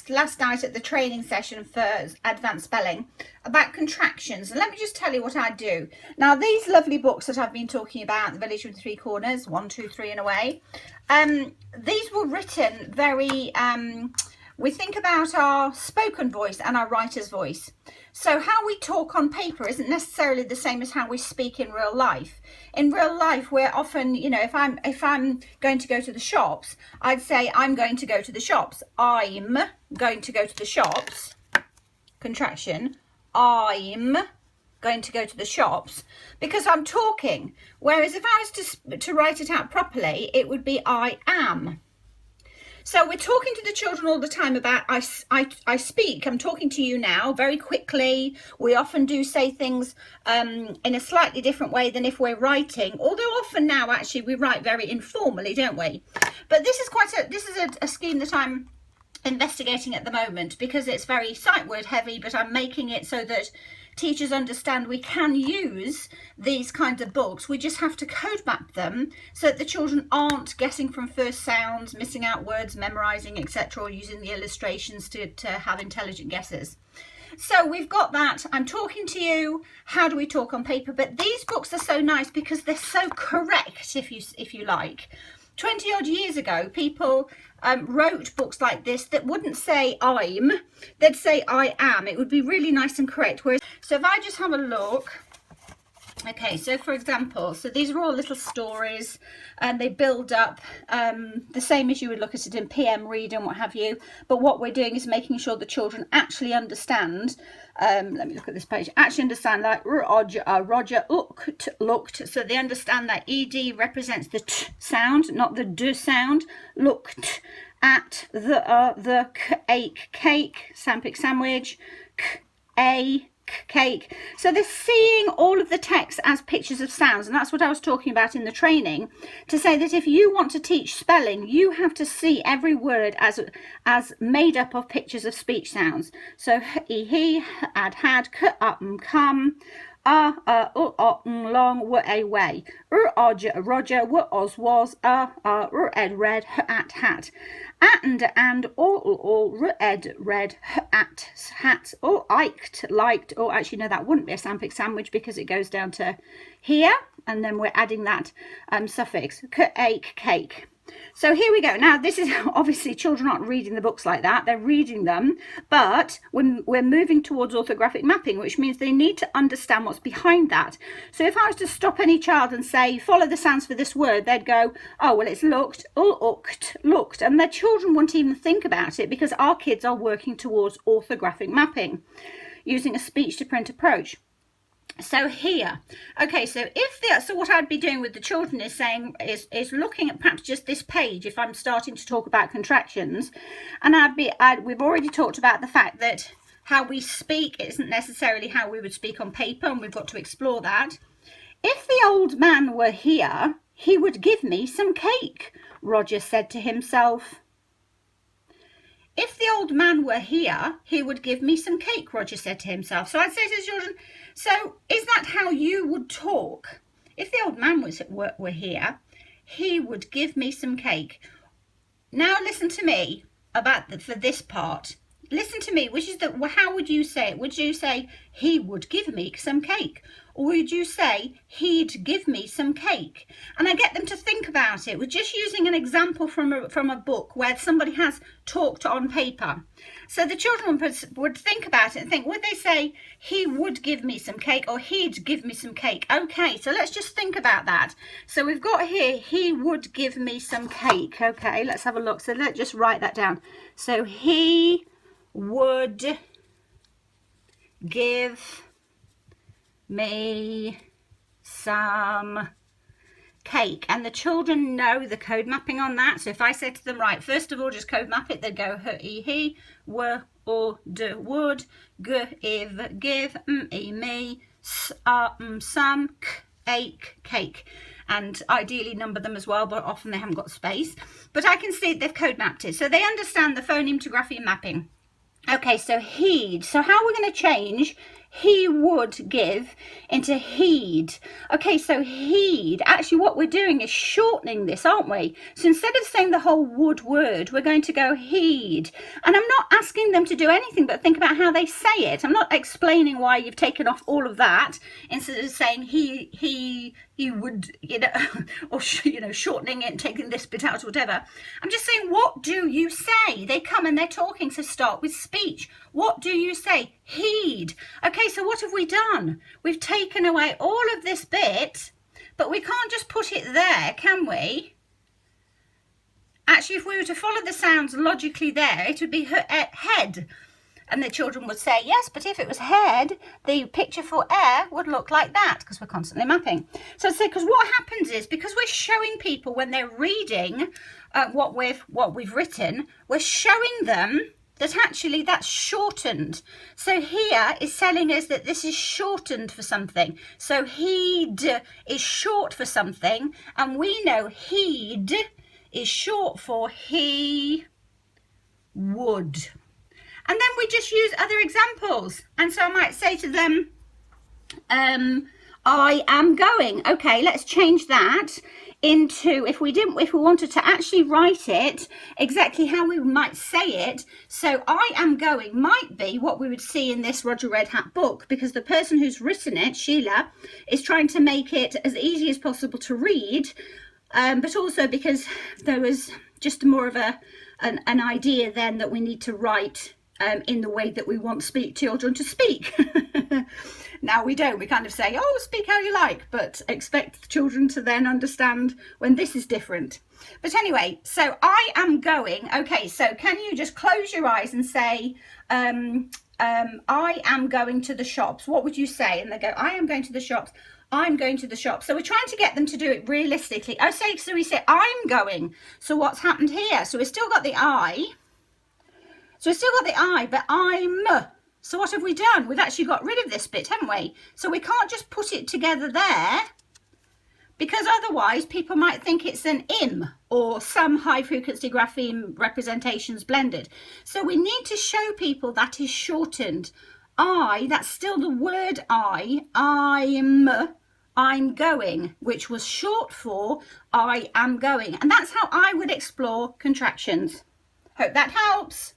last night at the training session for advanced spelling about contractions, and let me just tell you what I do. Now, these lovely books that I've been talking about, The Village with Three Corners, 1, 2, 3 and away, these were written very, we think about our spoken voice and our writer's voice. So how we talk on paper isn't necessarily the same as how we speak in real life. In real life, we're often, you know, if I'm going to go to the shops, I'd say I'm going to go to the shops. I'm going to go to the shops. Contraction. I'm going to go to the shops, because I'm talking. Whereas if I was to write it out properly, it would be I am. So we're talking to the children all the time about I speak. I'm talking to you now very quickly. We often do say things in a slightly different way than if we're writing, although often now actually we write very informally, don't we? But this is a scheme that I'm investigating at the moment, because it's very sight word heavy, but I'm making it so that teachers understand we can use these kinds of books. We just have to code map them so that the children aren't guessing from first sounds, missing out words, memorizing, etc., or using the illustrations to have intelligent guesses. So we've got that. I'm talking to you. How do we talk on paper? But these books are so nice because they're so correct, if you like. 20 odd years ago, people wrote books like this that wouldn't say I'm, they'd say I am. It would be really nice and correct. Whereas, so if I just have a look, okay, so for example, so these are all little stories and they build up the same as you would look at it in PM Read and what have you. But what we're doing is making sure the children actually understand. Let me look at this page. Actually understand, like Roger looked. So they understand that ED represents the t sound, not the d sound. Looked at the cake, sandwich, cake. So they're seeing all of the text as pictures of sounds, and that's what I was talking about in the training, to say that if you want to teach spelling, you have to see every word as made up of pictures of speech sounds. So he, had, come, long, a way, Roger, was, ed, read, at, hat, and, all, read, at, hat, or liked, or actually no, that wouldn't be a sandwich because it goes down to here, and then we're adding that suffix, cake. So here we go. Now, this is obviously children aren't reading the books like that. They're reading them, but we're moving towards orthographic mapping, which means they need to understand what's behind that. So if I was to stop any child and say, follow the sounds for this word, they'd go, oh, well, it's looked, looked. And their children won't even think about it, because our kids are working towards orthographic mapping using a speech to print approach. So here, okay, so so what I'd be doing with the children is saying, is looking at perhaps just this page if I'm starting to talk about contractions, and we've already talked about the fact that how we speak isn't necessarily how we would speak on paper, and we've got to explore that. If the old man were here, he would give me some cake, Roger said to himself. If the old man were here, he would give me some cake, Roger said to himself. So I'd say to the children, so is that how you would talk? If the old man were here, he would give me some cake. Now listen to me for this part. Listen to me, which is how would you say it? Would you say, he would give me some cake? Or would you say, he'd give me some cake? And I get them to think about it. We're just using an example from a book where somebody has talked on paper. So the children would think about it and think, would they say, he would give me some cake, or he'd give me some cake? Okay, so let's just think about that. So we've got here, he would give me some cake. Okay, let's have a look. So let's just write that down. So he would give me some cake, and the children know the code mapping on that. So if I said to them, right, first of all, just code map it, they'd go he, were, or, would, if, give, me, some, cake, and ideally number them as well, but often they haven't got space. But I can see they've code mapped it, so they understand the phoneme to grapheme mapping. Okay, so he'd. So how we're going to change he would give into heed. Okay, so heed, actually what we're doing is shortening this, aren't we? So instead of saying the whole would word, we're going to go heed. And I'm not asking them to do anything but think about how they say it. I'm not explaining why you've taken off all of that instead of saying he would, you know, or, you know, shortening it and taking this bit out or whatever. I'm just saying, what do you say? They come and they're talking, so start with speech. What do you say? Heed. Okay, so what have we done? We've taken away all of this bit, but we can't just put it there, can we? Actually, if we were to follow the sounds logically there, it would be head. And the children would say, yes, but if it was head, the picture for air would look like that, because we're constantly mapping. So I'd say, because what happens is, because we're showing people when they're reading what we've written, we're showing them that actually that's shortened. So here is telling us that this is shortened for something. So heed is short for something, and we know heed is short for he would. And then we just use other examples. And so I might say to them, I am going. Okay, let's change that into, if we wanted to actually write it exactly how we might say it. So I am going might be what we would see in this Roger Red Hat book, because the person who's written it, Sheila, is trying to make it as easy as possible to read, but also because there was just more of an idea then that we need to write in the way that we want children to speak. Now we don't, we kind of say, oh, speak how you like, but expect children to then understand when this is different. But anyway, so I am going. Okay, so can you just close your eyes and say, I am going to the shops? What would you say? And they go, I am going to the shops. I'm going to the shop. So we're trying to get them to do it realistically. So we say I'm going. So what's happened here? So we've still got the I. So we've still got the I, but I'm. So what have we done? We've actually got rid of this bit, haven't we? So we can't just put it together there, because otherwise people might think it's an im or some high frequency grapheme representations blended. So we need to show people that is shortened. I, that's still the word I'm going, which was short for I am going. And that's how I would explore contractions. Hope that helps.